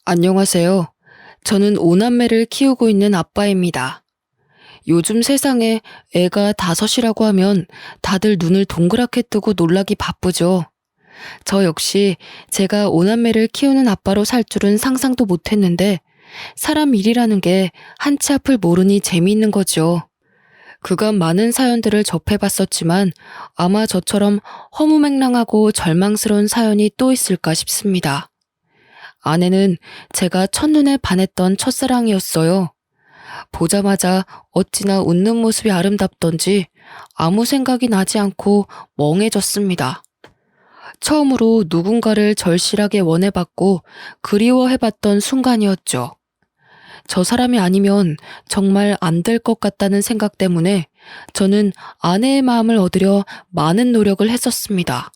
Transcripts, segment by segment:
안녕하세요. 저는 오남매를 키우고 있는 아빠입니다. 요즘 세상에 애가 다섯이라고 하면 다들 눈을 동그랗게 뜨고 놀라기 바쁘죠. 저 역시 제가 오남매를 키우는 아빠로 살 줄은 상상도 못했는데 사람 일이라는 게 한치 앞을 모르니 재미있는 거죠. 그간 많은 사연들을 접해봤었지만 아마 저처럼 허무맹랑하고 절망스러운 사연이 또 있을까 싶습니다. 아내는 제가 첫눈에 반했던 첫사랑이었어요. 보자마자 어찌나 웃는 모습이 아름답던지 아무 생각이 나지 않고 멍해졌습니다. 처음으로 누군가를 절실하게 원해봤고 그리워해봤던 순간이었죠. 저 사람이 아니면 정말 안 될 것 같다는 생각 때문에 저는 아내의 마음을 얻으려 많은 노력을 했었습니다.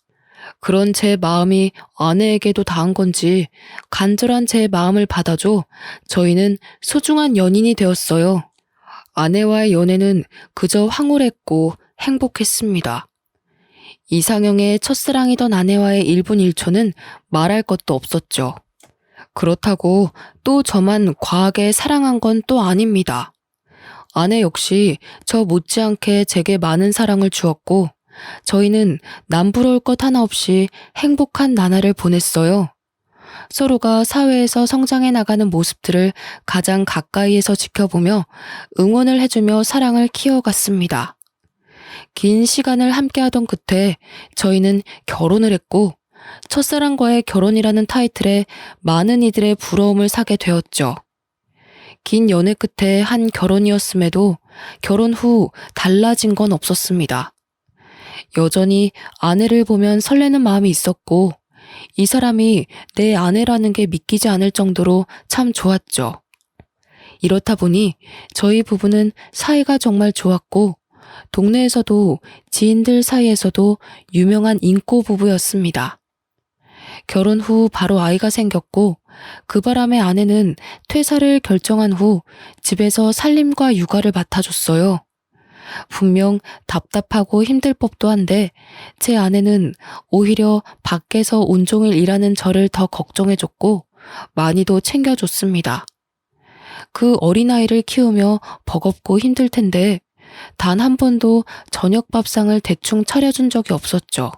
그런 제 마음이 아내에게도 닿은 건지 간절한 제 마음을 받아줘 저희는 소중한 연인이 되었어요. 아내와의 연애는 그저 황홀했고 행복했습니다. 이상형의 첫사랑이던 아내와의 1분 1초는 말할 것도 없었죠. 그렇다고 또 저만 과하게 사랑한 건 또 아닙니다. 아내 역시 저 못지않게 제게 많은 사랑을 주었고 저희는 남부러울 것 하나 없이 행복한 나날을 보냈어요. 서로가 사회에서 성장해 나가는 모습들을 가장 가까이에서 지켜보며 응원을 해주며 사랑을 키워갔습니다. 긴 시간을 함께하던 끝에 저희는 결혼을 했고 첫사랑과의 결혼이라는 타이틀에 많은 이들의 부러움을 사게 되었죠. 긴 연애 끝에 한 결혼이었음에도 결혼 후 달라진 건 없었습니다. 여전히 아내를 보면 설레는 마음이 있었고 이 사람이 내 아내라는 게 믿기지 않을 정도로 참 좋았죠. 이렇다 보니 저희 부부는 사이가 정말 좋았고 동네에서도 지인들 사이에서도 유명한 인고 부부였습니다. 결혼 후 바로 아이가 생겼고 그 바람에 아내는 퇴사를 결정한 후 집에서 살림과 육아를 맡아줬어요. 분명 답답하고 힘들 법도 한데 제 아내는 오히려 밖에서 온종일 일하는 저를 더 걱정해줬고 많이도 챙겨줬습니다. 그 어린아이를 키우며 버겁고 힘들 텐데 단 한 번도 저녁 밥상을 대충 차려준 적이 없었죠.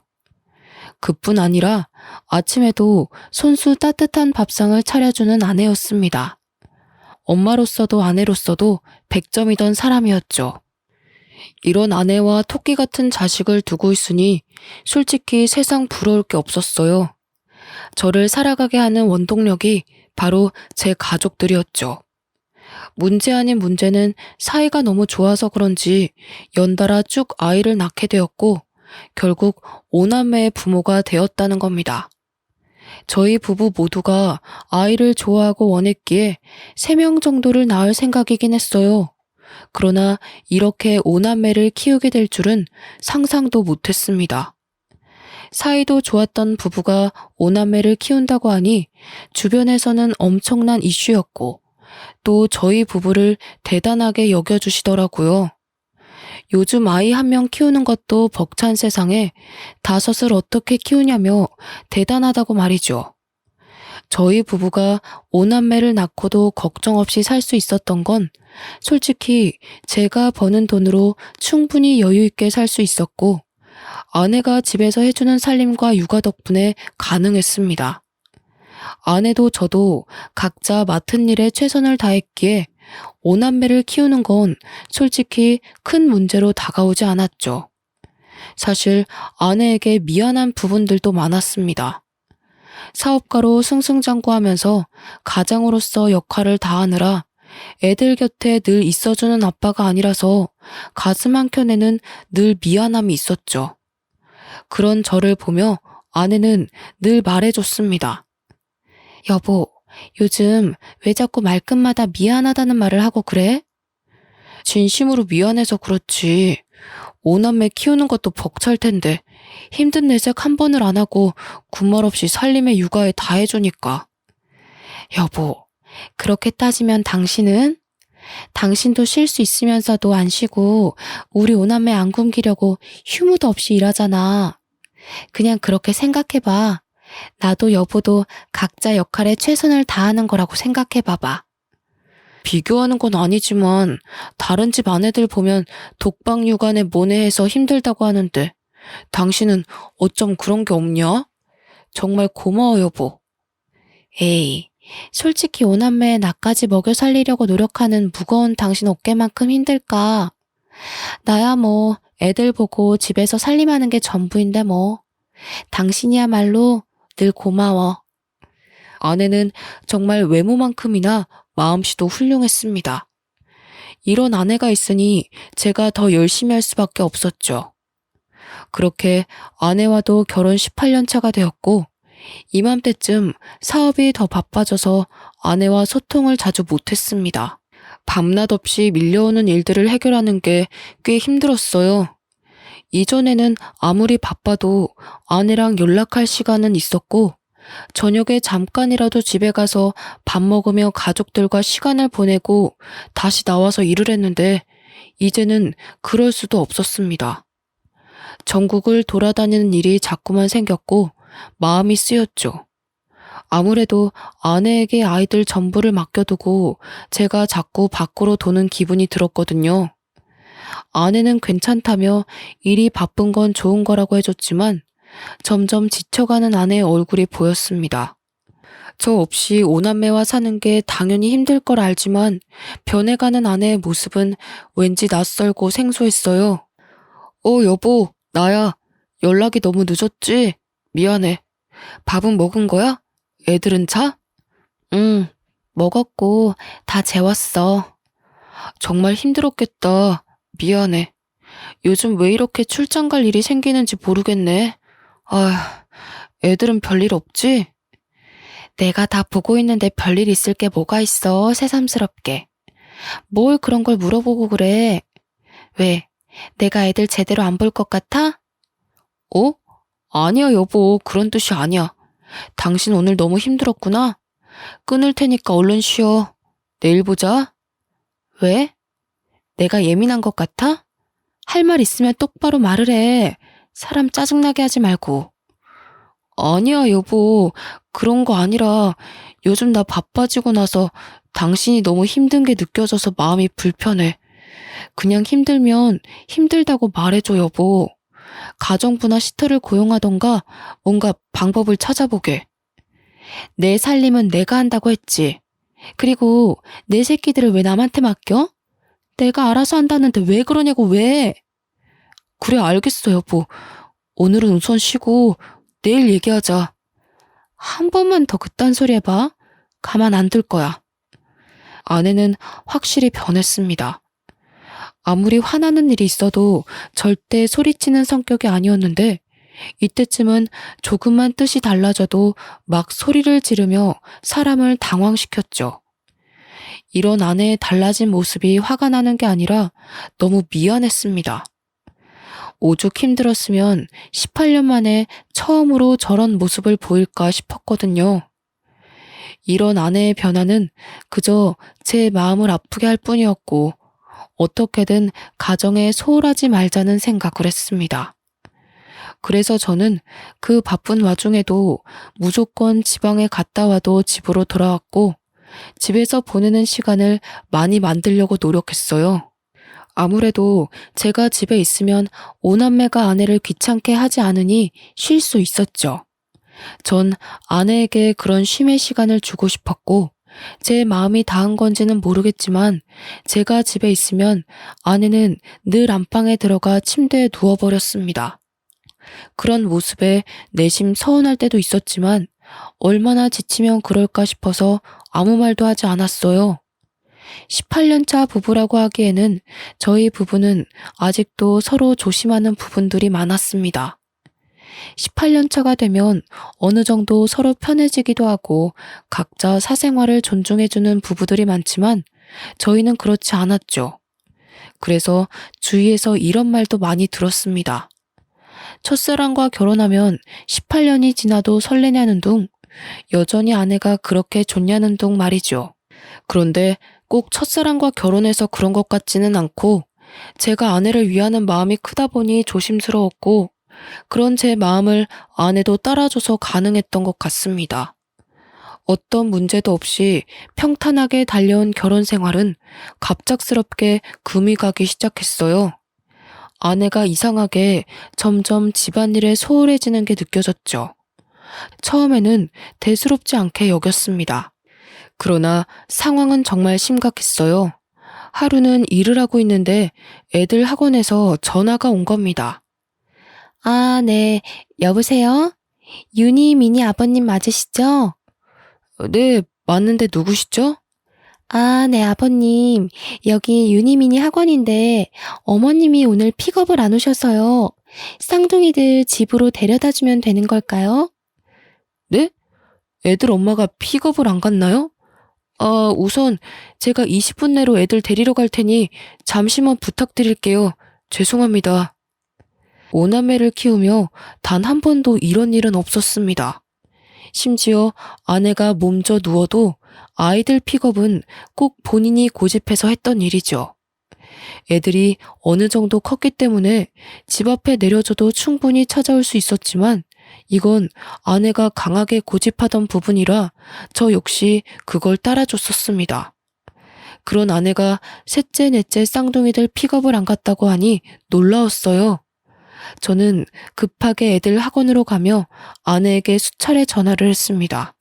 그뿐 아니라 아침에도 손수 따뜻한 밥상을 차려주는 아내였습니다. 엄마로서도 아내로서도 100점이던 사람이었죠. 이런 아내와 토끼 같은 자식을 두고 있으니 솔직히 세상 부러울 게 없었어요. 저를 살아가게 하는 원동력이 바로 제 가족들이었죠. 문제 아닌 문제는 사이가 너무 좋아서 그런지 연달아 쭉 아이를 낳게 되었고 결국 5남매의 부모가 되었다는 겁니다. 저희 부부 모두가 아이를 좋아하고 원했기에 3명 정도를 낳을 생각이긴 했어요. 그러나 이렇게 5남매를 키우게 될 줄은 상상도 못했습니다. 사이도 좋았던 부부가 5남매를 키운다고 하니 주변에서는 엄청난 이슈였고 또 저희 부부를 대단하게 여겨주시더라고요. 요즘 아이 1명 키우는 것도 벅찬 세상에 5을 어떻게 키우냐며 대단하다고 말이죠. 저희 부부가 5남매를 낳고도 걱정 없이 살 수 있었던 건 솔직히 제가 버는 돈으로 충분히 여유 있게 살 수 있었고 아내가 집에서 해주는 살림과 육아 덕분에 가능했습니다. 아내도 저도 각자 맡은 일에 최선을 다했기에 5남매를 키우는 건 솔직히 큰 문제로 다가오지 않았죠. 사실 아내에게 미안한 부분들도 많았습니다. 사업가로 승승장구하면서 가장으로서 역할을 다하느라 애들 곁에 늘 있어주는 아빠가 아니라서 가슴 한켠에는 늘 미안함이 있었죠. 그런 저를 보며 아내는 늘 말해줬습니다. 여보, 요즘 왜 자꾸 말끝마다 미안하다는 말을 하고 그래? 진심으로 미안해서 그렇지. 5남매 키우는 것도 벅찰 텐데 힘든 내색 한 번을 안 하고 군말 없이 살림에 육아에 다 해주니까. 여보, 그렇게 따지면 당신은? 당신도 쉴 수 있으면서도 안 쉬고 우리 5남매 안 굶기려고 휴무도 없이 일하잖아. 그냥 그렇게 생각해봐. 나도 여보도 각자 역할에 최선을 다하는 거라고 생각해봐봐. 비교하는 건 아니지만 다른 집 아내들 보면 독박 육아에 모내해서 힘들다고 하는데 당신은 어쩜 그런 게 없냐? 정말 고마워 여보. 에이, 솔직히 오남매 나까지 먹여 살리려고 노력하는 무거운 당신 어깨만큼 힘들까? 나야 뭐 애들 보고 집에서 살림하는 게 전부인데 뭐. 당신이야말로 늘 고마워. 아내는 정말 외모만큼이나 마음씨도 훌륭했습니다. 이런 아내가 있으니 제가 더 열심히 할 수밖에 없었죠. 그렇게 아내와도 결혼 18년 차가 되었고 이맘때쯤 사업이 더 바빠져서 아내와 소통을 자주 못했습니다. 밤낮 없이 밀려오는 일들을 해결하는 게 꽤 힘들었어요. 이전에는 아무리 바빠도 아내랑 연락할 시간은 있었고 저녁에 잠깐이라도 집에 가서 밥 먹으며 가족들과 시간을 보내고 다시 나와서 일을 했는데 이제는 그럴 수도 없었습니다. 전국을 돌아다니는 일이 자꾸만 생겼고 마음이 쓰였죠. 아무래도 아내에게 아이들 전부를 맡겨두고 제가 자꾸 밖으로 도는 기분이 들었거든요. 아내는 괜찮다며 일이 바쁜 건 좋은 거라고 해줬지만 점점 지쳐가는 아내의 얼굴이 보였습니다. 저 없이 오남매와 사는 게 당연히 힘들 걸 알지만 변해가는 아내의 모습은 왠지 낯설고 생소했어요. 여보, 나야. 연락이 너무 늦었지? 미안해. 밥은 먹은 거야? 애들은 자? 응, 먹었고 다 재웠어. 정말 힘들었겠다. 미안해. 요즘 왜 이렇게 출장 갈 일이 생기는지 모르겠네. 애들은 별일 없지? 내가 다 보고 있는데 별일 있을 게 뭐가 있어, 새삼스럽게. 뭘 그런 걸 물어보고 그래? 왜, 내가 애들 제대로 안 볼 것 같아? 아니야, 여보. 그런 뜻이 아니야. 당신 오늘 너무 힘들었구나. 끊을 테니까 얼른 쉬어. 내일 보자. 왜? 내가 예민한 것 같아? 할 말 있으면 똑바로 말을 해. 사람 짜증나게 하지 말고. 아니야, 여보. 그런 거 아니라 요즘 나 바빠지고 나서 당신이 너무 힘든 게 느껴져서 마음이 불편해. 그냥 힘들면 힘들다고 말해줘, 여보. 가정부나 시터를 고용하던가 뭔가 방법을 찾아보게. 내 살림은 내가 한다고 했지. 그리고 내 새끼들을 왜 남한테 맡겨? 내가 알아서 한다는데 왜 그러냐고, 왜? 그래, 알겠어, 여보. 오늘은 우선 쉬고 내일 얘기하자. 한 번만 더 그딴 소리 해봐. 가만 안 둘 거야. 아내는 확실히 변했습니다. 아무리 화나는 일이 있어도 절대 소리치는 성격이 아니었는데 이때쯤은 조금만 뜻이 달라져도 막 소리를 지르며 사람을 당황시켰죠. 이런 아내의 달라진 모습이 화가 나는 게 아니라 너무 미안했습니다. 오죽 힘들었으면 18년 만에 처음으로 저런 모습을 보일까 싶었거든요. 이런 아내의 변화는 그저 제 마음을 아프게 할 뿐이었고 어떻게든 가정에 소홀하지 말자는 생각을 했습니다. 그래서 저는 그 바쁜 와중에도 무조건 지방에 갔다 와도 집으로 돌아왔고 집에서 보내는 시간을 많이 만들려고 노력했어요. 아무래도 제가 집에 있으면 오남매가 아내를 귀찮게 하지 않으니 쉴 수 있었죠. 전 아내에게 그런 쉼의 시간을 주고 싶었고 제 마음이 닿은 건지는 모르겠지만 제가 집에 있으면 아내는 늘 안방에 들어가 침대에 누워버렸습니다. 그런 모습에 내심 서운할 때도 있었지만 얼마나 지치면 그럴까 싶어서 아무 말도 하지 않았어요. 18년 차 부부라고 하기에는 저희 부부는 아직도 서로 조심하는 부분들이 많았습니다. 18년 차가 되면 어느 정도 서로 편해지기도 하고 각자 사생활을 존중해주는 부부들이 많지만 저희는 그렇지 않았죠. 그래서 주위에서 이런 말도 많이 들었습니다. 첫사랑과 결혼하면 18년이 지나도 설레냐는 둥, 여전히 아내가 그렇게 좋냐는 둥 말이죠. 그런데 꼭 첫사랑과 결혼해서 그런 것 같지는 않고 제가 아내를 위하는 마음이 크다 보니 조심스러웠고 그런 제 마음을 아내도 따라줘서 가능했던 것 같습니다. 어떤 문제도 없이 평탄하게 달려온 결혼 생활은 갑작스럽게 금이 가기 시작했어요. 아내가 이상하게 점점 집안일에 소홀해지는 게 느껴졌죠. 처음에는 대수롭지 않게 여겼습니다. 그러나 상황은 정말 심각했어요. 하루는 일을 하고 있는데 애들 학원에서 전화가 온 겁니다. 아, 네. 여보세요? 유니, 미니 아버님 맞으시죠? 네, 맞는데 누구시죠? 아, 네, 아버님. 여기 유니미니 학원인데 어머님이 오늘 픽업을 안 오셔서요. 쌍둥이들 집으로 데려다 주면 되는 걸까요? 네? 애들 엄마가 픽업을 안 갔나요? 우선 제가 20분 내로 애들 데리러 갈 테니 잠시만 부탁드릴게요. 죄송합니다. 오남매를 키우며 단 한 번도 이런 일은 없었습니다. 심지어 아내가 몸져 누워도 아이들 픽업은 꼭 본인이 고집해서 했던 일이죠. 애들이 어느 정도 컸기 때문에 집 앞에 내려줘도 충분히 찾아올 수 있었지만 이건 아내가 강하게 고집하던 부분이라 저 역시 그걸 따라줬었습니다. 그런 아내가 셋째, 넷째 쌍둥이들 픽업을 안 갔다고 하니 놀라웠어요. 저는 급하게 애들 학원으로 가며 아내에게 수차례 전화를 했습니다.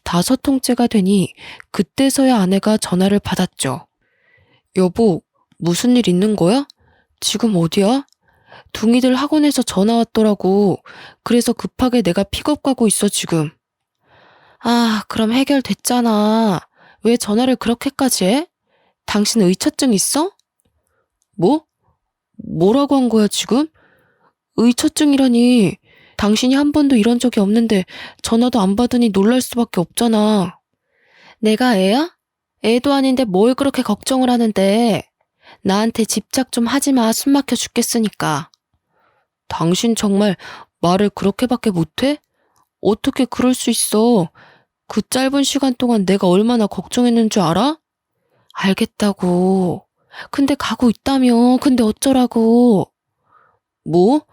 5통째가 되니 그때서야 아내가 전화를 받았죠. 여보, 무슨 일 있는 거야? 지금 어디야? 둥이들 학원에서 전화 왔더라고. 그래서 급하게 내가 픽업 가고 있어, 지금. 아, 그럼 해결됐잖아. 왜 전화를 그렇게까지 해? 당신 의처증 있어? 뭐? 뭐라고 한 거야, 지금? 의처증이라니. 당신이 한 번도 이런 적이 없는데 전화도 안 받으니 놀랄 수밖에 없잖아. 내가 애야? 애도 아닌데 뭘 그렇게 걱정을 하는데. 나한테 집착 좀 하지 마. 숨 막혀 죽겠으니까. 당신 정말 말을 그렇게밖에 못해? 어떻게 그럴 수 있어? 그 짧은 시간 동안 내가 얼마나 걱정했는 줄 알아? 알겠다고. 근데 가고 있다며. 근데 어쩌라고. 뭐?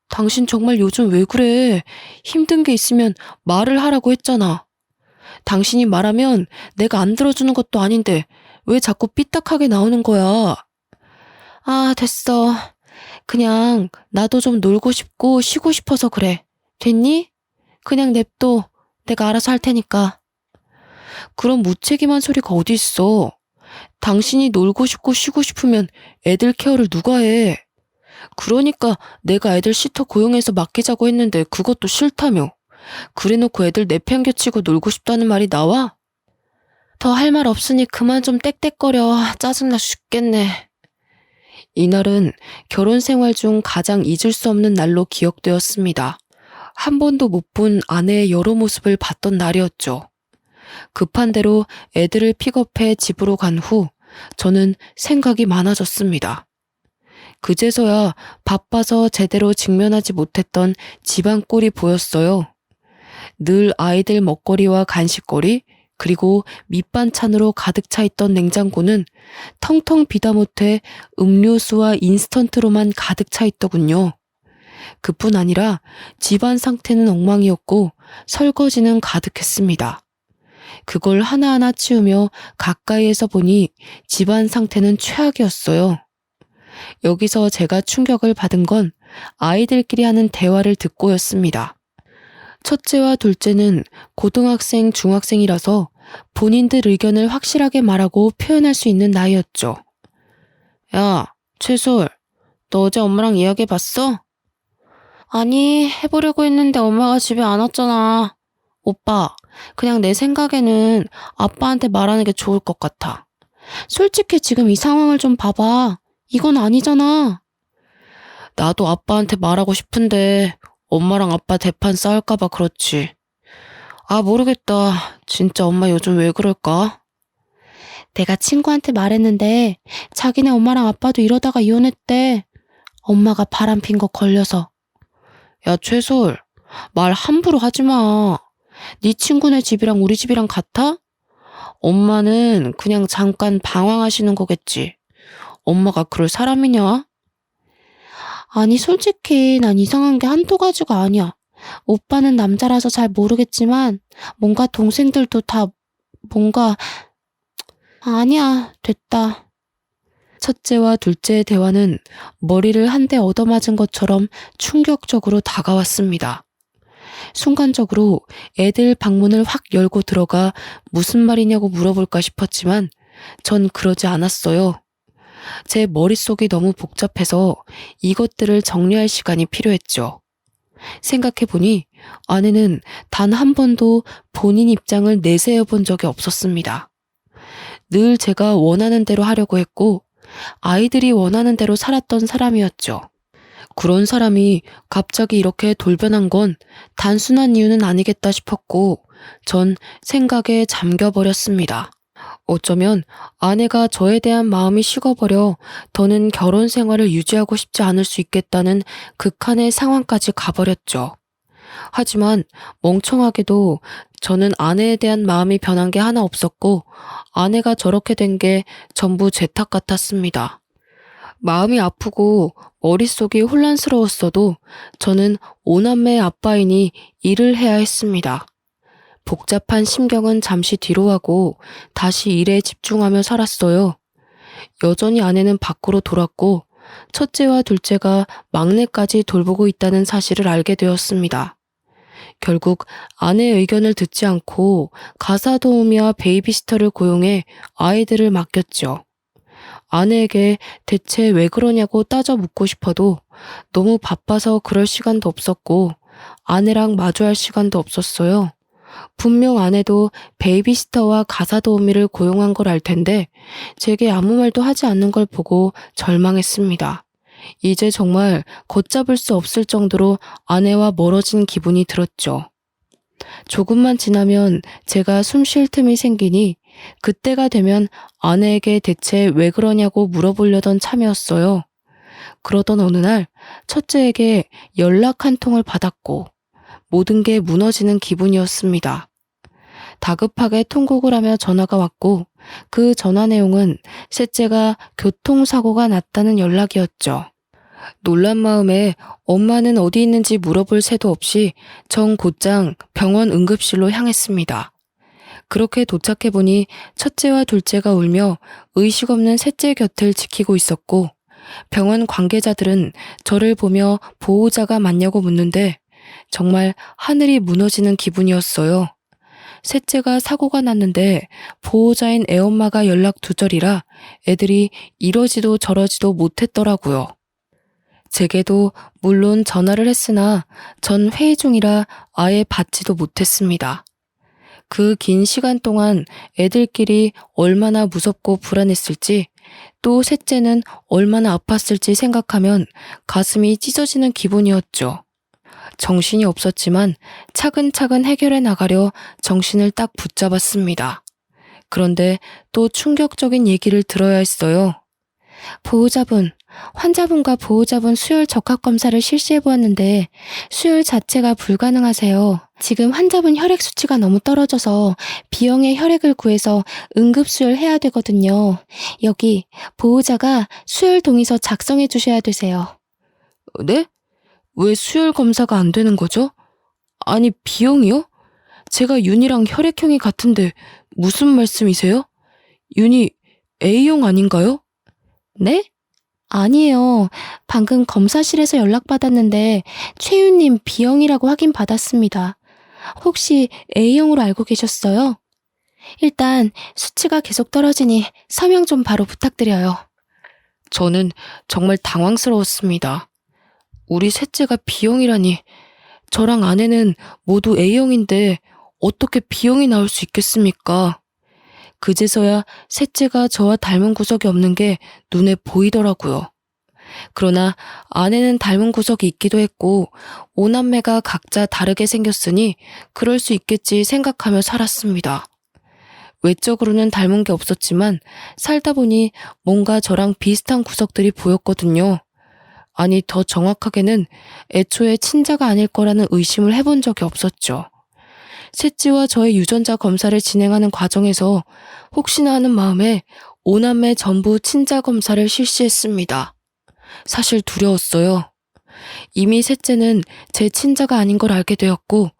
당신 정말 요즘 왜 그래? 힘든 게 있으면 말을 하라고 했잖아. 당신이 말하면 내가 안 들어주는 것도 아닌데 왜 자꾸 삐딱하게 나오는 거야? 아, 됐어. 그냥 나도 좀 놀고 싶고 쉬고 싶어서 그래. 됐니? 그냥 냅둬. 내가 알아서 할 테니까. 그런 무책임한 소리가 어디 있어. 당신이 놀고 싶고 쉬고 싶으면 애들 케어를 누가 해? 그러니까 내가 애들 시터 고용해서 맡기자고 했는데 그것도 싫다며. 그래놓고 애들 내팽개치고 놀고 싶다는 말이 나와? 더 할 말 없으니 그만 좀 떽떽거려. 짜증나 죽겠네. 이날은 결혼 생활 중 가장 잊을 수 없는 날로 기억되었습니다. 한 번도 못 본 아내의 여러 모습을 봤던 날이었죠. 급한 대로 애들을 픽업해 집으로 간 후 저는 생각이 많아졌습니다. 그제서야 바빠서 제대로 직면하지 못했던 집안 꼴이 보였어요. 늘 아이들 먹거리와 간식거리, 그리고 밑반찬으로 가득 차 있던 냉장고는 텅텅 비다 못해 음료수와 인스턴트로만 가득 차 있더군요. 그뿐 아니라 집안 상태는 엉망이었고 설거지는 가득했습니다. 그걸 하나하나 치우며 가까이에서 보니 집안 상태는 최악이었어요. 여기서 제가 충격을 받은 건 아이들끼리 하는 대화를 듣고였습니다. 첫째와 둘째는 고등학생, 중학생이라서 본인들 의견을 확실하게 말하고 표현할 수 있는 나이였죠. 야, 최솔, 너 어제 엄마랑 이야기해봤어? 아니, 해보려고 했는데 엄마가 집에 안 왔잖아. 오빠, 그냥 내 생각에는 아빠한테 말하는 게 좋을 것 같아. 솔직히 지금 이 상황을 좀 봐봐. 이건 아니잖아. 나도 아빠한테 말하고 싶은데 엄마랑 아빠 대판 싸울까봐 그렇지. 아, 모르겠다. 진짜 엄마 요즘 왜 그럴까? 내가 친구한테 말했는데 자기네 엄마랑 아빠도 이러다가 이혼했대. 엄마가 바람핀 거 걸려서. 야, 최솔, 말 함부로 하지 마. 네 친구네 집이랑 우리 집이랑 같아? 엄마는 그냥 잠깐 방황하시는 거겠지. 엄마가 그럴 사람이냐? 아니, 솔직히 난 이상한 게 한두 가지가 아니야. 오빠는 남자라서 잘 모르겠지만 뭔가 동생들도 다 뭔가 아니야, 됐다. 첫째와 둘째의 대화는 머리를 한 대 얻어맞은 것처럼 충격적으로 다가왔습니다. 순간적으로 애들 방문을 확 열고 들어가 무슨 말이냐고 물어볼까 싶었지만 전 그러지 않았어요. 제 머릿속이 너무 복잡해서 이것들을 정리할 시간이 필요했죠. 생각해보니 아내는 단 한 번도 본인 입장을 내세워 본 적이 없었습니다. 늘 제가 원하는 대로 하려고 했고 아이들이 원하는 대로 살았던 사람이었죠. 그런 사람이 갑자기 이렇게 돌변한 건 단순한 이유는 아니겠다 싶었고 전 생각에 잠겨버렸습니다. 어쩌면 아내가 저에 대한 마음이 식어버려 더는 결혼 생활을 유지하고 싶지 않을 수 있겠다는 극한의 상황까지 가버렸죠. 하지만 멍청하게도 저는 아내에 대한 마음이 변한 게 하나 없었고 아내가 저렇게 된 게 전부 제 탓 같았습니다. 마음이 아프고 머릿속이 혼란스러웠어도 저는 오남매의 아빠이니 일을 해야 했습니다. 복잡한 심경은 잠시 뒤로 하고 다시 일에 집중하며 살았어요. 여전히 아내는 밖으로 돌았고 첫째와 둘째가 막내까지 돌보고 있다는 사실을 알게 되었습니다. 결국 아내의 의견을 듣지 않고 가사 도우미와 베이비시터를 고용해 아이들을 맡겼죠. 아내에게 대체 왜 그러냐고 따져 묻고 싶어도 너무 바빠서 그럴 시간도 없었고 아내랑 마주할 시간도 없었어요. 분명 아내도 베이비시터와 가사 도우미를 고용한 걸 알 텐데 제게 아무 말도 하지 않는 걸 보고 절망했습니다. 이제 정말 걷잡을 수 없을 정도로 아내와 멀어진 기분이 들었죠. 조금만 지나면 제가 숨 쉴 틈이 생기니 그때가 되면 아내에게 대체 왜 그러냐고 물어보려던 참이었어요. 그러던 어느 날 첫째에게 연락 한 통을 받았고 모든 게 무너지는 기분이었습니다. 다급하게 통곡을 하며 전화가 왔고 그 전화 내용은 셋째가 교통사고가 났다는 연락이었죠. 놀란 마음에 엄마는 어디 있는지 물어볼 새도 없이 전 곧장 병원 응급실로 향했습니다. 그렇게 도착해보니 첫째와 둘째가 울며 의식 없는 셋째 곁을 지키고 있었고 병원 관계자들은 저를 보며 보호자가 맞냐고 묻는데 정말 하늘이 무너지는 기분이었어요. 셋째가 사고가 났는데 보호자인 애엄마가 연락 두절이라 애들이 이러지도 저러지도 못했더라고요. 제게도 물론 전화를 했으나 전 회의 중이라 아예 받지도 못했습니다. 그 긴 시간 동안 애들끼리 얼마나 무섭고 불안했을지 또 셋째는 얼마나 아팠을지 생각하면 가슴이 찢어지는 기분이었죠. 정신이 없었지만 차근차근 해결해 나가려 정신을 딱 붙잡았습니다. 그런데 또 충격적인 얘기를 들어야 했어요. 보호자분, 환자분과 보호자분 수혈 적합검사를 실시해보았는데 수혈 자체가 불가능하세요. 지금 환자분 혈액 수치가 너무 떨어져서 B형의 혈액을 구해서 응급수혈해야 되거든요. 여기 보호자가 수혈 동의서 작성해 주셔야 되세요. 네? 왜 수혈 검사가 안 되는 거죠? 아니, B형이요? 제가 윤이랑 혈액형이 같은데 무슨 말씀이세요? 윤이 A형 아닌가요? 네? 아니에요. 방금 검사실에서 연락받았는데 최윤님 B형이라고 확인받았습니다. 혹시 A형으로 알고 계셨어요? 일단 수치가 계속 떨어지니 서명 좀 바로 부탁드려요. 저는 정말 당황스러웠습니다. 우리 셋째가 B형이라니 저랑 아내는 모두 A형인데 어떻게 B형이 나올 수 있겠습니까? 그제서야 셋째가 저와 닮은 구석이 없는 게 눈에 보이더라고요. 그러나 아내는 닮은 구석이 있기도 했고 오남매가 각자 다르게 생겼으니 그럴 수 있겠지 생각하며 살았습니다. 외적으로는 닮은 게 없었지만 살다 보니 뭔가 저랑 비슷한 구석들이 보였거든요. 아니, 더 정확하게는 애초에 친자가 아닐 거라는 의심을 해본 적이 없었죠. 셋째와 저의 유전자 검사를 진행하는 과정에서 혹시나 하는 마음에 오남매 전부 친자 검사를 실시했습니다. 사실 두려웠어요. 이미 셋째는 제 친자가 아닌 걸 알게 되었고,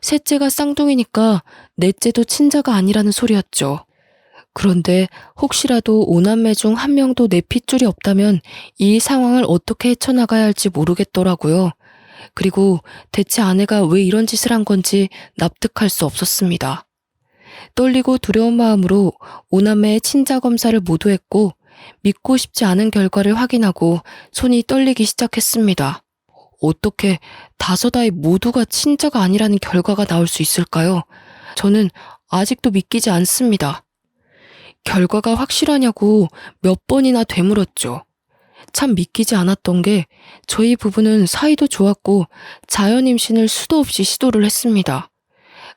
셋째가 쌍둥이니까 넷째도 친자가 아니라는 소리였죠. 그런데 혹시라도 오남매 중 한 명도 내 핏줄이 없다면 이 상황을 어떻게 헤쳐나가야 할지 모르겠더라고요. 그리고 대체 아내가 왜 이런 짓을 한 건지 납득할 수 없었습니다. 떨리고 두려운 마음으로 오남매의 친자 검사를 모두 했고 믿고 싶지 않은 결과를 확인하고 손이 떨리기 시작했습니다. 어떻게 5아이 모두가 친자가 아니라는 결과가 나올 수 있을까요? 저는 아직도 믿기지 않습니다. 결과가 확실하냐고 몇 번이나 되물었죠. 참 믿기지 않았던 게 저희 부부는 사이도 좋았고 자연 임신을 수도 없이 시도를 했습니다.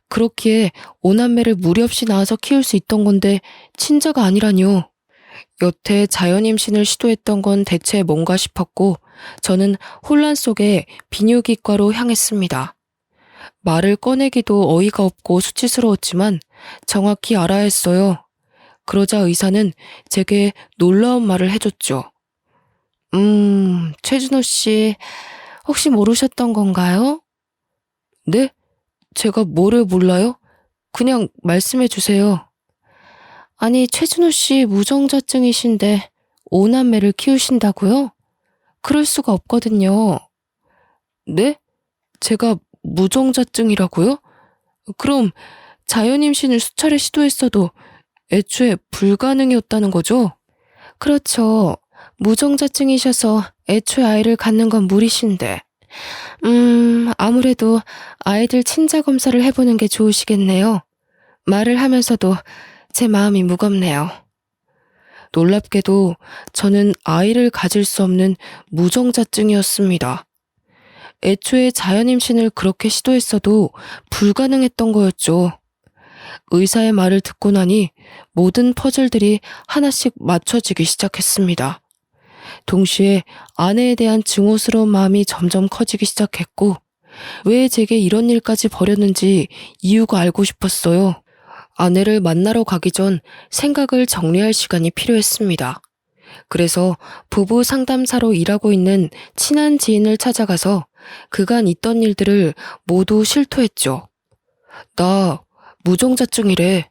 그렇기에 오남매를 무리 없이 낳아서 키울 수 있던 건데 친자가 아니라뇨. 여태 자연 임신을 시도했던 건 대체 뭔가 싶었고 저는 혼란 속에 비뇨기과로 향했습니다. 말을 꺼내기도 어이가 없고 수치스러웠지만 정확히 알아야 했어요. 그러자 의사는 제게 놀라운 말을 해줬죠. 최준호 씨, 혹시 모르셨던 건가요? 네? 제가 뭐를 몰라요? 그냥 말씀해 주세요. 아니, 최준호 씨 무정자증이신데 5남매를 키우신다고요? 그럴 수가 없거든요. 네? 제가 무정자증이라고요? 그럼 자연임신을 수차례 시도했어도 애초에 불가능이었다는 거죠? 그렇죠. 무정자증이셔서 애초에 아이를 갖는 건 무리신데. 아무래도 아이들 친자 검사를 해보는 게 좋으시겠네요. 말을 하면서도 제 마음이 무겁네요. 놀랍게도 저는 아이를 가질 수 없는 무정자증이었습니다. 애초에 자연임신을 그렇게 시도했어도 불가능했던 거였죠. 의사의 말을 듣고 나니 모든 퍼즐들이 하나씩 맞춰지기 시작했습니다. 동시에 아내에 대한 증오스러운 마음이 점점 커지기 시작했고 왜 제게 이런 일까지 벌였는지 이유가 알고 싶었어요. 아내를 만나러 가기 전 생각을 정리할 시간이 필요했습니다. 그래서 부부 상담사로 일하고 있는 친한 지인을 찾아가서 그간 있던 일들을 모두 실토했죠. 나 무정자증이래.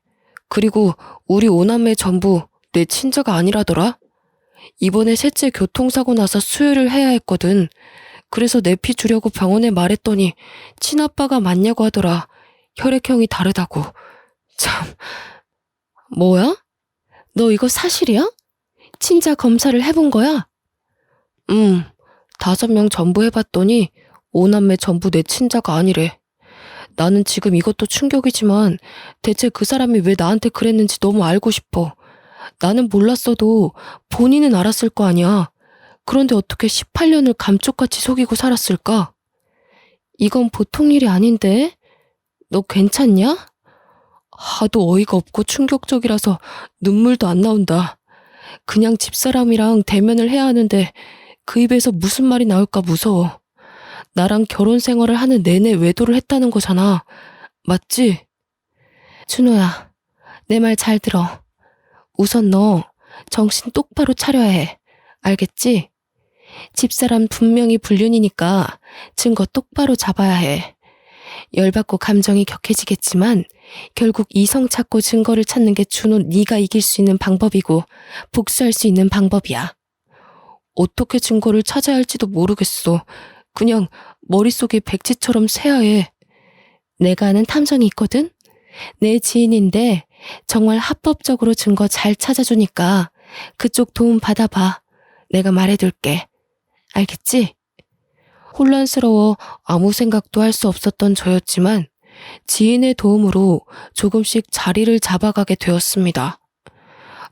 그리고 우리 5남매 전부 내 친자가 아니라더라. 이번에 셋째 교통사고 나서 수혈을 해야 했거든. 그래서 내 피 주려고 병원에 말했더니 친아빠가 맞냐고 하더라. 혈액형이 다르다고. 참, 뭐야? 너 이거 사실이야? 친자 검사를 해본 거야? 5명 전부 해봤더니 5남매 전부 내 친자가 아니래. 나는 지금 이것도 충격이지만 대체 그 사람이 왜 나한테 그랬는지 너무 알고 싶어. 나는 몰랐어도 본인은 알았을 거 아니야. 그런데 어떻게 18년을 감쪽같이 속이고 살았을까? 이건 보통 일이 아닌데? 너 괜찮냐? 하도 어이가 없고 충격적이라서 눈물도 안 나온다. 그냥 집사람이랑 대면을 해야 하는데 그 입에서 무슨 말이 나올까 무서워. 나랑 결혼 생활을 하는 내내 외도를 했다는 거잖아. 맞지? 준호야, 내 말 잘 들어. 우선 너 정신 똑바로 차려야 해. 알겠지? 집사람 분명히 불륜이니까 증거 똑바로 잡아야 해. 열받고 감정이 격해지겠지만 결국 이성 찾고 증거를 찾는 게 준호 네가 이길 수 있는 방법이고 복수할 수 있는 방법이야. 어떻게 증거를 찾아야 할지도 모르겠어. 그냥 머릿속이 백지처럼 새하얘. 내가 아는 탐정이 있거든? 내 지인인데 정말 합법적으로 증거 잘 찾아주니까 그쪽 도움 받아봐. 내가 말해둘게. 알겠지? 혼란스러워 아무 생각도 할 수 없었던 저였지만 지인의 도움으로 조금씩 자리를 잡아가게 되었습니다.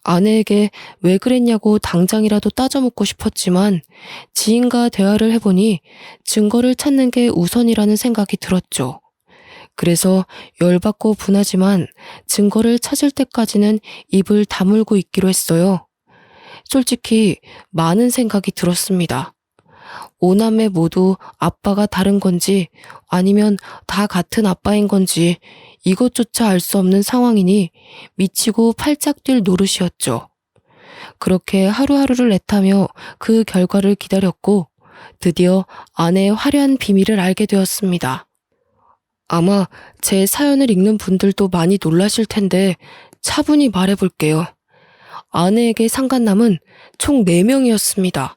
아내에게 왜 그랬냐고 당장이라도 따져묻고 싶었지만 지인과 대화를 해보니 증거를 찾는 게 우선이라는 생각이 들었죠. 그래서 열받고 분하지만 증거를 찾을 때까지는 입을 다물고 있기로 했어요. 솔직히 많은 생각이 들었습니다. 5남매 모두 아빠가 다른 건지 아니면 다 같은 아빠인 건지 이것조차 알 수 없는 상황이니 미치고 팔짝 뛸 노릇이었죠. 그렇게 하루하루를 애타며 그 결과를 기다렸고 드디어 아내의 화려한 비밀을 알게 되었습니다. 아마 제 사연을 읽는 분들도 많이 놀라실 텐데 차분히 말해볼게요. 아내에게 상간남은 총 4명이었습니다.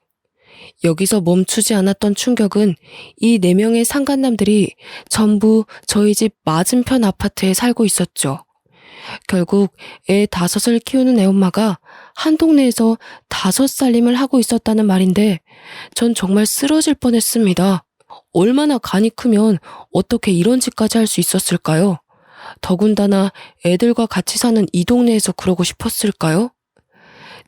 여기서 멈추지 않았던 충격은 이 4명의 상간남들이 전부 저희 집 맞은편 아파트에 살고 있었죠. 결국 애 5을 키우는 애엄마가 한 동네에서 5살림을 하고 있었다는 말인데 전 정말 쓰러질 뻔했습니다. 얼마나 간이 크면 어떻게 이런 짓까지 할 수 있었을까요? 더군다나 애들과 같이 사는 이 동네에서 그러고 싶었을까요?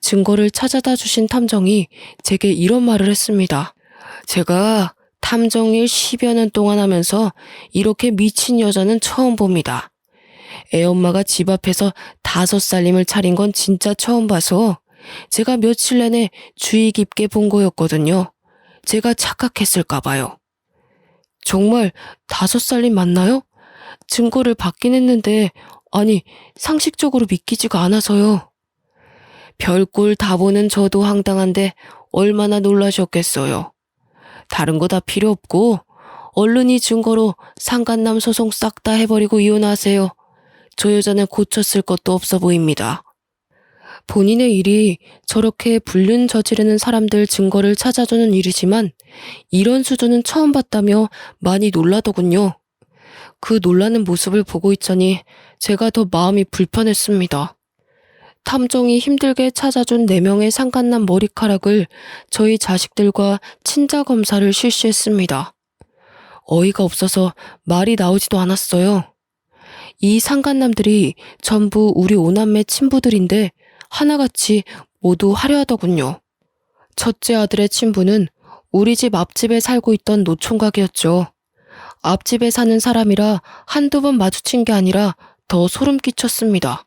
증거를 찾아다 주신 탐정이 제게 이런 말을 했습니다. 제가 탐정일 10여 년 동안 하면서 이렇게 미친 여자는 처음 봅니다. 애엄마가 집 앞에서 5살림을 차린 건 진짜 처음 봐서 제가 며칠 내내 주의 깊게 본 거였거든요. 제가 착각했을까 봐요. 정말 5살림 맞나요? 증거를 받긴 했는데 아니 상식적으로 믿기지가 않아서요. 별꼴 다 보는 저도 황당한데 얼마나 놀라셨겠어요. 다른 거 다 필요 없고 얼른 이 증거로 상간남 소송 싹 다 해버리고 이혼하세요. 저 여자는 고쳤을 것도 없어 보입니다. 본인의 일이 저렇게 불륜 저지르는 사람들 증거를 찾아주는 일이지만 이런 수준은 처음 봤다며 많이 놀라더군요. 그 놀라는 모습을 보고 있자니 제가 더 마음이 불편했습니다. 탐정이 힘들게 찾아준 4명의 상간남 머리카락을 저희 자식들과 친자 검사를 실시했습니다. 어이가 없어서 말이 나오지도 않았어요. 이 상간남들이 전부 우리 5남매 친부들인데 하나같이 모두 화려하더군요. 첫째 아들의 친부는 우리 집 앞집에 살고 있던 노총각이었죠. 앞집에 사는 사람이라 한두 번 마주친 게 아니라 더 소름 끼쳤습니다.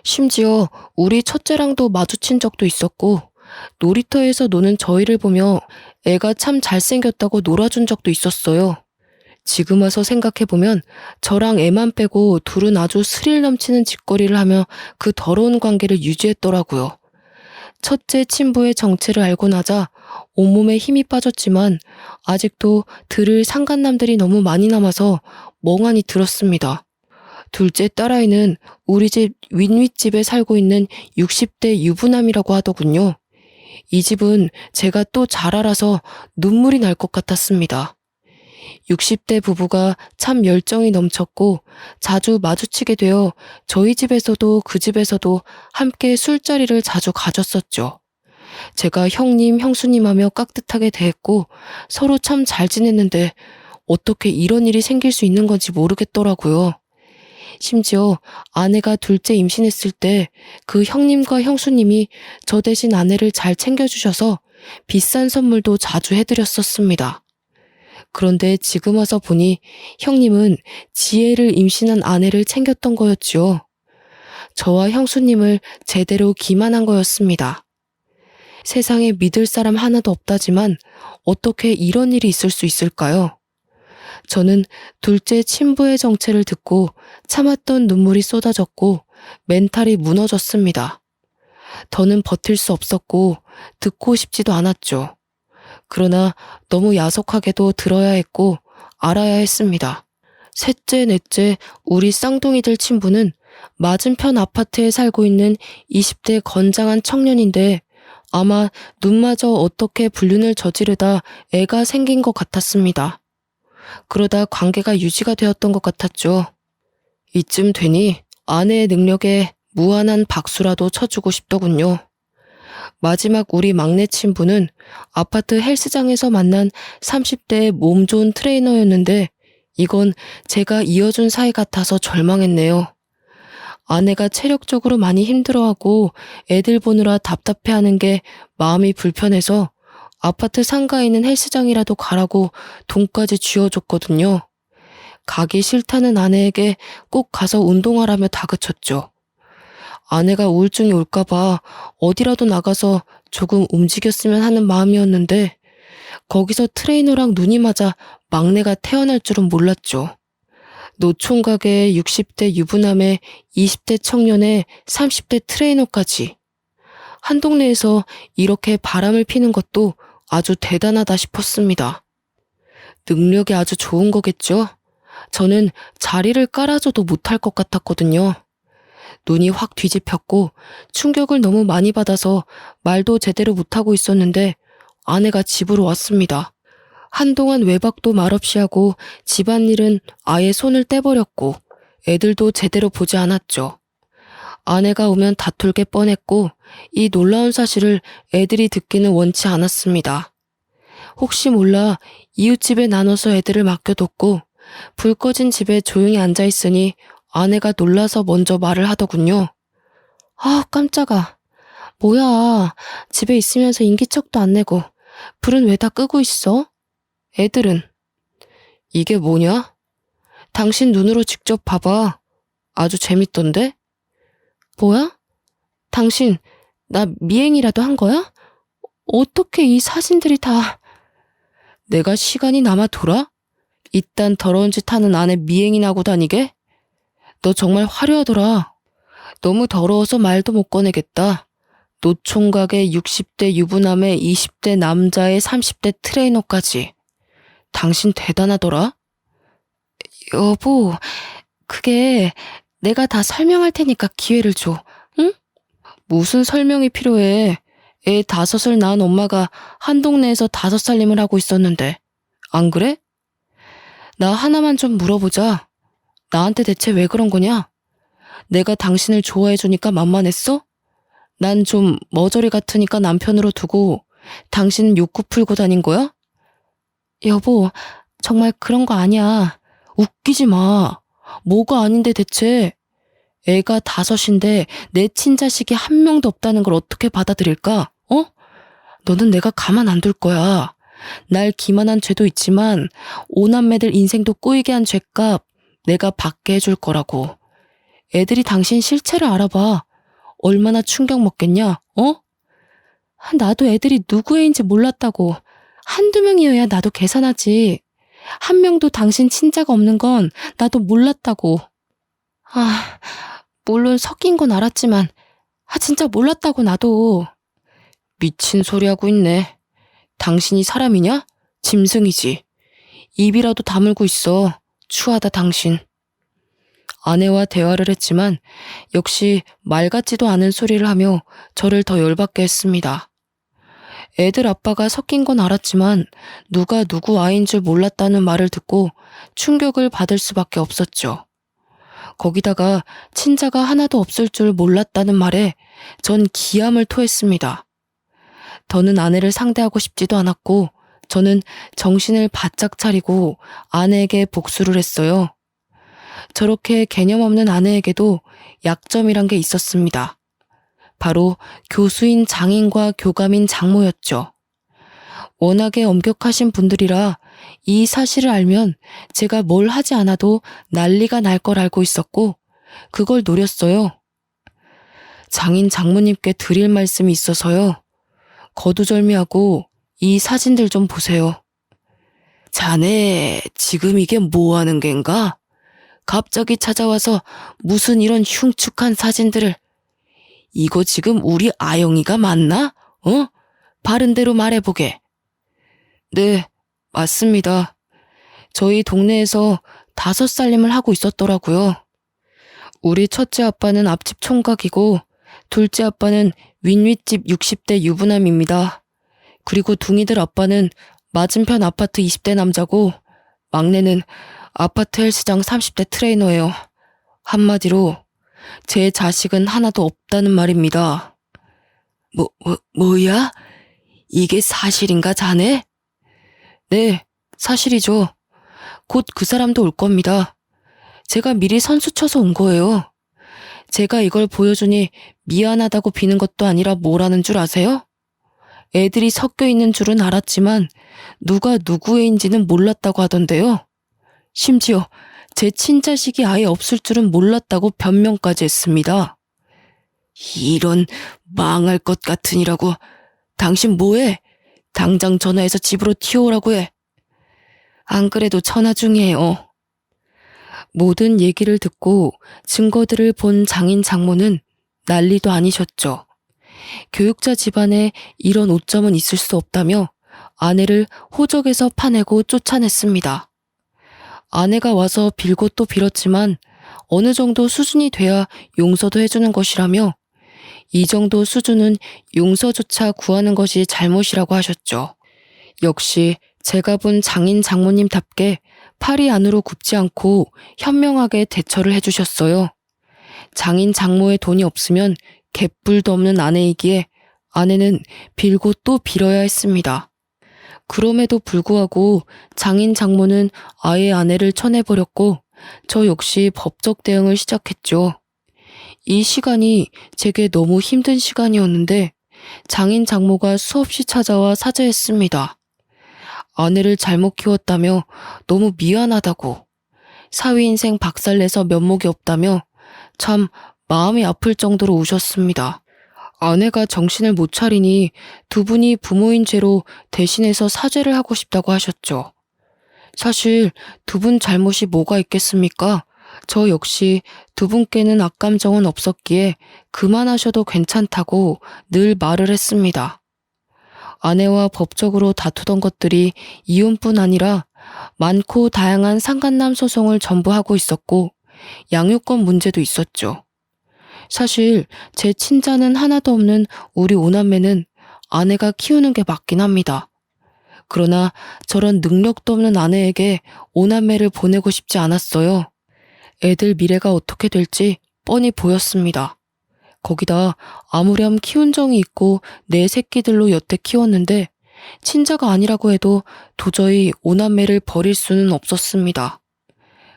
심지어 우리 첫째랑도 마주친 적도 있었고 놀이터에서 노는 저희를 보며 애가 참 잘생겼다고 놀아준 적도 있었어요. 지금 와서 생각해보면 저랑 애만 빼고 둘은 아주 스릴 넘치는 짓거리를 하며 그 더러운 관계를 유지했더라고요. 첫째 친부의 정체를 알고 나자 온몸에 힘이 빠졌지만 아직도 들을 상간남들이 너무 많이 남아서 멍하니 들었습니다. 둘째 딸아이는 우리 집 윗윗집에 살고 있는 60대 유부남이라고 하더군요. 이 집은 제가 또 잘 알아서 눈물이 날 것 같았습니다. 60대 부부가 참 열정이 넘쳤고 자주 마주치게 되어 저희 집에서도 그 집에서도 함께 술자리를 자주 가졌었죠. 제가 형님, 형수님 하며 깍듯하게 대했고 서로 참 잘 지냈는데 어떻게 이런 일이 생길 수 있는 건지 모르겠더라고요. 심지어 아내가 둘째 임신했을 때 그 형님과 형수님이 저 대신 아내를 잘 챙겨주셔서 비싼 선물도 자주 해드렸었습니다. 그런데 지금 와서 보니 형님은 지혜를 임신한 아내를 챙겼던 거였지요. 저와 형수님을 제대로 기만한 거였습니다. 세상에 믿을 사람 하나도 없다지만 어떻게 이런 일이 있을 수 있을까요? 저는 둘째 친부의 정체를 듣고 참았던 눈물이 쏟아졌고 멘탈이 무너졌습니다. 더는 버틸 수 없었고 듣고 싶지도 않았죠. 그러나 너무 야속하게도 들어야 했고 알아야 했습니다. 셋째, 넷째, 우리 쌍둥이들 친부는 맞은편 아파트에 살고 있는 20대 건장한 청년인데 아마 눈마저 어떻게 불륜을 저지르다 애가 생긴 것 같았습니다. 그러다 관계가 유지가 되었던 것 같았죠. 이쯤 되니 아내의 능력에 무한한 박수라도 쳐주고 싶더군요. 마지막 우리 막내 친부는 아파트 헬스장에서 만난 30대의 몸 좋은 트레이너였는데 이건 제가 이어준 사이 같아서 절망했네요. 아내가 체력적으로 많이 힘들어하고 애들 보느라 답답해하는 게 마음이 불편해서 아파트 상가에 있는 헬스장이라도 가라고 돈까지 쥐어줬거든요. 가기 싫다는 아내에게 꼭 가서 운동하라며 다그쳤죠. 아내가 우울증이 올까봐 어디라도 나가서 조금 움직였으면 하는 마음이었는데 거기서 트레이너랑 눈이 맞아 막내가 태어날 줄은 몰랐죠. 노총각의 60대 유부남의 20대 청년의 30대 트레이너까지. 한 동네에서 이렇게 바람을 피는 것도 아주 대단하다 싶었습니다. 능력이 아주 좋은 거겠죠? 저는 자리를 깔아줘도 못할 것 같았거든요. 눈이 확 뒤집혔고 충격을 너무 많이 받아서 말도 제대로 못하고 있었는데 아내가 집으로 왔습니다. 한동안 외박도 말없이 하고 집안일은 아예 손을 떼버렸고 애들도 제대로 보지 않았죠. 아내가 오면 다툴 게 뻔했고 이 놀라운 사실을 애들이 듣기는 원치 않았습니다. 혹시 몰라 이웃집에 나눠서 애들을 맡겨뒀고 불 꺼진 집에 조용히 앉아있으니 아내가 놀라서 먼저 말을 하더군요. 아, 깜짝아. 뭐야, 집에 있으면서 인기척도 안 내고 불은 왜 다 끄고 있어? 애들은? 이게 뭐냐? 당신 눈으로 직접 봐봐. 아주 재밌던데? 뭐야? 당신 나 미행이라도 한 거야? 어떻게 이 사진들이 다... 내가 시간이 남아 돌아? 이딴 더러운 짓 하는 아내 미행이나 하고 다니게? 너 정말 화려하더라. 너무 더러워서 말도 못 꺼내겠다. 노총각의 60대 유부남에 20대 남자의 30대 트레이너까지. 당신 대단하더라. 여보, 그게 내가 다 설명할 테니까 기회를 줘. 응? 무슨 설명이 필요해. 애 5을 낳은 엄마가 한 동네에서 5살림을 하고 있었는데. 안 그래? 나 하나만 좀 물어보자. 나한테 대체 왜 그런 거냐? 내가 당신을 좋아해주니까 만만했어? 난 좀 머저리 같으니까 남편으로 두고 당신은 욕구 풀고 다닌 거야? 여보, 정말 그런 거 아니야. 웃기지 마. 뭐가 아닌데 대체. 애가 5인데 내 친자식이 한 명도 없다는 걸 어떻게 받아들일까? 어? 너는 내가 가만 안 둘 거야. 날 기만한 죄도 있지만 5남매들 인생도 꼬이게 한 죄값 내가 받게 해줄 거라고. 애들이 당신 실체를 알아봐. 얼마나 충격 먹겠냐? 어? 나도 애들이 누구 애인지 몰랐다고. 한두 명이어야 나도 계산하지. 한 명도 당신 친자가 없는 건 나도 몰랐다고. 아, 물론 섞인 건 알았지만 진짜 몰랐다고 나도. 미친 소리 하고 있네. 당신이 사람이냐? 짐승이지. 입이라도 다물고 있어. 추하다 당신. 아내와 대화를 했지만 역시 말 같지도 않은 소리를 하며 저를 더 열받게 했습니다. 애들 아빠가 섞인 건 알았지만 누가 누구 아이인 줄 몰랐다는 말을 듣고 충격을 받을 수밖에 없었죠. 거기다가 친자가 하나도 없을 줄 몰랐다는 말에 전 기함을 토했습니다. 더는 아내를 상대하고 싶지도 않았고 저는 정신을 바짝 차리고 아내에게 복수를 했어요. 저렇게 개념 없는 아내에게도 약점이란 게 있었습니다. 바로 교수인 장인과 교감인 장모였죠. 워낙에 엄격하신 분들이라 이 사실을 알면 제가 뭘 하지 않아도 난리가 날 걸 알고 있었고 그걸 노렸어요. 장인 장모님께 드릴 말씀이 있어서요. 거두절미하고 이 사진들 좀 보세요. 자네 지금 이게 뭐 하는 겐가? 갑자기 찾아와서 무슨 이런 흉측한 사진들을. 이거 지금 우리 아영이가 맞나? 어? 바른 대로 말해보게. 네, 맞습니다. 저희 동네에서 5살림을 하고 있었더라고요. 우리 첫째 아빠는 앞집 총각이고 둘째 아빠는 윗윗집 60대 유부남입니다. 그리고 둥이들 아빠는 맞은편 아파트 20대 남자고 막내는 아파트 헬스장 30대 트레이너예요. 한마디로 제 자식은 하나도 없다는 말입니다. 뭐야? 이게 사실인가 자네? 네, 사실이죠. 곧 그 사람도 올 겁니다. 제가 미리 선수 쳐서 온 거예요. 제가 이걸 보여주니 미안하다고 비는 것도 아니라 뭐라는 줄 아세요? 애들이 섞여 있는 줄은 알았지만 누가 누구애인지는 몰랐다고 하던데요. 심지어 제 친자식이 아예 없을 줄은 몰랐다고 변명까지 했습니다. 이런 망할 것 같으니라고. 당신 뭐해? 당장 전화해서 집으로 튀어오라고 해. 안 그래도 전화 중이에요. 모든 얘기를 듣고 증거들을 본 장인 장모는 난리도 아니셨죠. 교육자 집안에 이런 오점은 있을 수 없다며 아내를 호적에서 파내고 쫓아냈습니다. 아내가 와서 빌고 또 빌었지만 어느 정도 수준이 돼야 용서도 해주는 것이라며 이 정도 수준은 용서조차 구하는 것이 잘못이라고 하셨죠. 역시 제가 본 장인 장모님답게 팔이 안으로 굽지 않고 현명하게 대처를 해주셨어요. 장인 장모의 돈이 없으면 갯불도 없는 아내이기에 아내는 빌고 또 빌어야 했습니다. 그럼에도 불구하고 장인 장모는 아예 아내를 쳐내버렸고 저 역시 법적 대응을 시작했죠. 이 시간이 제게 너무 힘든 시간이었는데 장인 장모가 수없이 찾아와 사죄했습니다. 아내를 잘못 키웠다며 너무 미안하다고, 사위 인생 박살내서 면목이 없다며 참 마음이 아플 정도로 우셨습니다. 아내가 정신을 못 차리니 두 분이 부모인 죄로 대신해서 사죄를 하고 싶다고 하셨죠. 사실 두 분 잘못이 뭐가 있겠습니까? 저 역시 두 분께는 악감정은 없었기에 그만하셔도 괜찮다고 늘 말을 했습니다. 아내와 법적으로 다투던 것들이 이혼뿐 아니라 많고 다양한 상간남 소송을 전부 하고 있었고 양육권 문제도 있었죠. 사실 제 친자는 하나도 없는 우리 오남매는 아내가 키우는 게 맞긴 합니다. 그러나 저런 능력도 없는 아내에게 오남매를 보내고 싶지 않았어요. 애들 미래가 어떻게 될지 뻔히 보였습니다. 거기다 아무렴 키운 정이 있고 내 새끼들로 여태 키웠는데 친자가 아니라고 해도 도저히 오남매를 버릴 수는 없었습니다.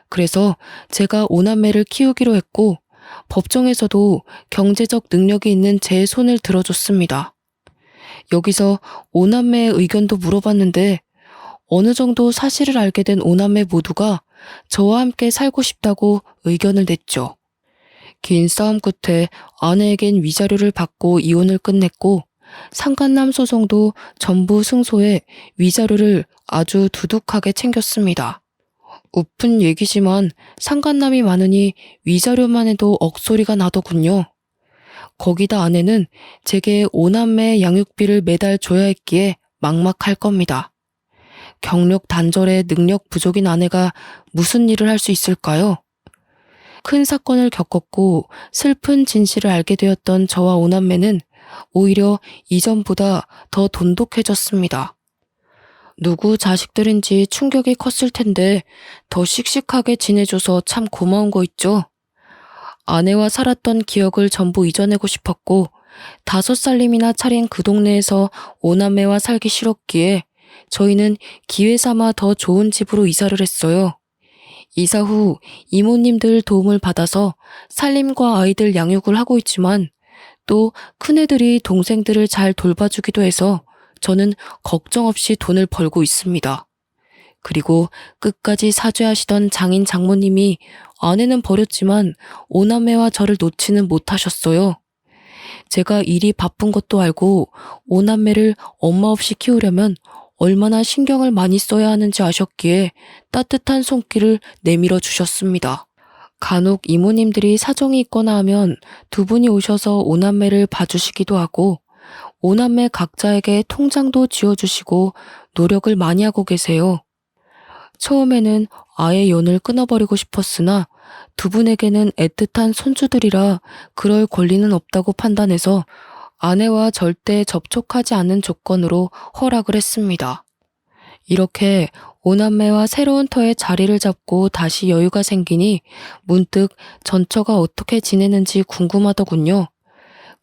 그래서 제가 오남매를 키우기로 했고 법정에서도 경제적 능력이 있는 제 손을 들어줬습니다. 여기서 오남매의 의견도 물어봤는데 어느 정도 사실을 알게 된 오남매 모두가 저와 함께 살고 싶다고 의견을 냈죠. 긴 싸움 끝에 아내에겐 위자료를 받고 이혼을 끝냈고 상간남 소송도 전부 승소해 위자료를 아주 두둑하게 챙겼습니다. 우픈 얘기지만 상간남이 많으니 위자료만 해도 억소리가 나더군요. 거기다 아내는 제게 오남매의 양육비를 매달 줘야 했기에 막막할 겁니다. 경력 단절에 능력 부족인 아내가 무슨 일을 할 수 있을까요? 큰 사건을 겪었고 슬픈 진실을 알게 되었던 저와 오남매는 오히려 이전보다 더 돈독해졌습니다. 누구 자식들인지 충격이 컸을 텐데 더 씩씩하게 지내줘서 참 고마운 거 있죠? 아내와 살았던 기억을 전부 잊어내고 싶었고 5살님이나 차린 그 동네에서 오남매와 살기 싫었기에 저희는 기회 삼아 더 좋은 집으로 이사를 했어요. 이사 후 이모님들 도움을 받아서 살림과 아이들 양육을 하고 있지만 또 큰애들이 동생들을 잘 돌봐주기도 해서 저는 걱정 없이 돈을 벌고 있습니다. 그리고 끝까지 사죄하시던 장인 장모님이 아내는 버렸지만 오남매와 저를 놓지는 못하셨어요. 제가 일이 바쁜 것도 알고 오남매를 엄마 없이 키우려면 얼마나 신경을 많이 써야 하는지 아셨기에 따뜻한 손길을 내밀어 주셨습니다. 간혹 이모님들이 사정이 있거나 하면 두 분이 오셔서 오남매를 봐주시기도 하고 오남매 각자에게 통장도 지어주시고 노력을 많이 하고 계세요. 처음에는 아예 연을 끊어버리고 싶었으나 두 분에게는 애틋한 손주들이라 그럴 권리는 없다고 판단해서 아내와 절대 접촉하지 않는 조건으로 허락을 했습니다. 이렇게 오남매와 새로운 터에 자리를 잡고 다시 여유가 생기니 문득 전처가 어떻게 지내는지 궁금하더군요.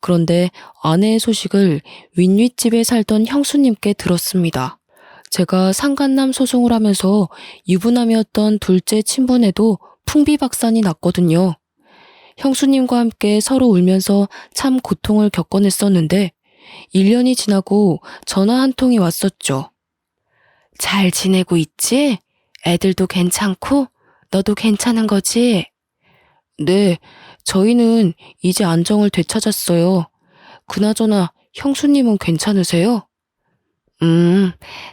그런데 아내의 소식을 윗윗집에 살던 형수님께 들었습니다. 제가 상간남 소송을 하면서 유부남이었던 둘째 친분에도 풍비박산이 났거든요. 형수님과 함께 서로 울면서 참 고통을 겪어냈었는데 1년이 지나고 전화 한 통이 왔었죠. 잘 지내고 있지? 애들도 괜찮고? 너도 괜찮은 거지? 네, 저희는 이제 안정을 되찾았어요. 그나저나 형수님은 괜찮으세요?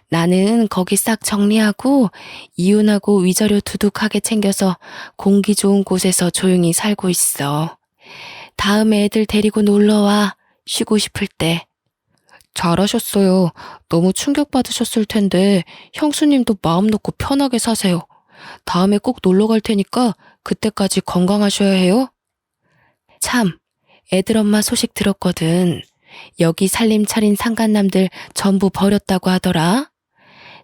나는 거기 싹 정리하고 이혼하고 위자료 두둑하게 챙겨서 공기 좋은 곳에서 조용히 살고 있어. 다음에 애들 데리고 놀러와. 쉬고 싶을 때. 잘하셨어요. 너무 충격받으셨을 텐데 형수님도 마음 놓고 편하게 사세요. 다음에 꼭 놀러 갈 테니까 그때까지 건강하셔야 해요. 참, 애들 엄마 소식 들었거든. 여기 살림 차린 상간남들 전부 버렸다고 하더라.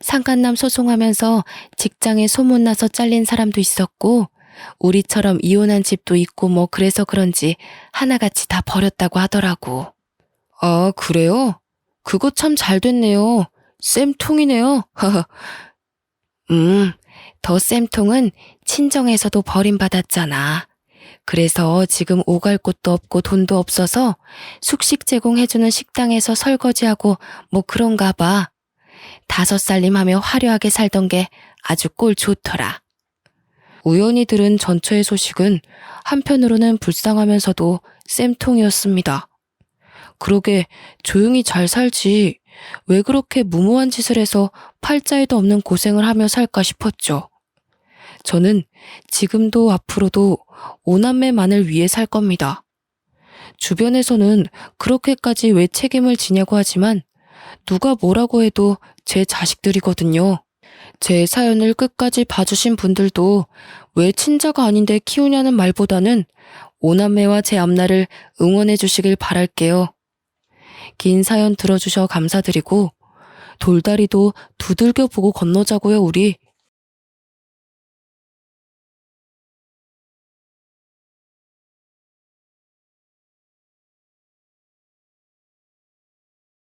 상간남 소송하면서 직장에 소문나서 잘린 사람도 있었고 우리처럼 이혼한 집도 있고 뭐 그래서 그런지 하나같이 다 버렸다고 하더라고. 아, 그래요? 그거 참 잘 됐네요. 쌤통이네요. 더 쌤통은 친정에서도 버림받았잖아. 그래서 지금 오갈 곳도 없고 돈도 없어서 숙식 제공해주는 식당에서 설거지하고 뭐 그런가 봐. 5살림하며 화려하게 살던 게 아주 꼴 좋더라. 우연히 들은 전처의 소식은 한편으로는 불쌍하면서도 쌤통이었습니다. 그러게 조용히 잘 살지 왜 그렇게 무모한 짓을 해서 팔자에도 없는 고생을 하며 살까 싶었죠. 저는 지금도 앞으로도 오남매만을 위해 살 겁니다. 주변에서는 그렇게까지 왜 책임을 지냐고 하지만 누가 뭐라고 해도 제 자식들이거든요. 제 사연을 끝까지 봐주신 분들도 왜 친자가 아닌데 키우냐는 말보다는 오남매와 제 앞날을 응원해 주시길 바랄게요. 긴 사연 들어주셔 감사드리고 돌다리도 두들겨 보고 건너자고요 우리.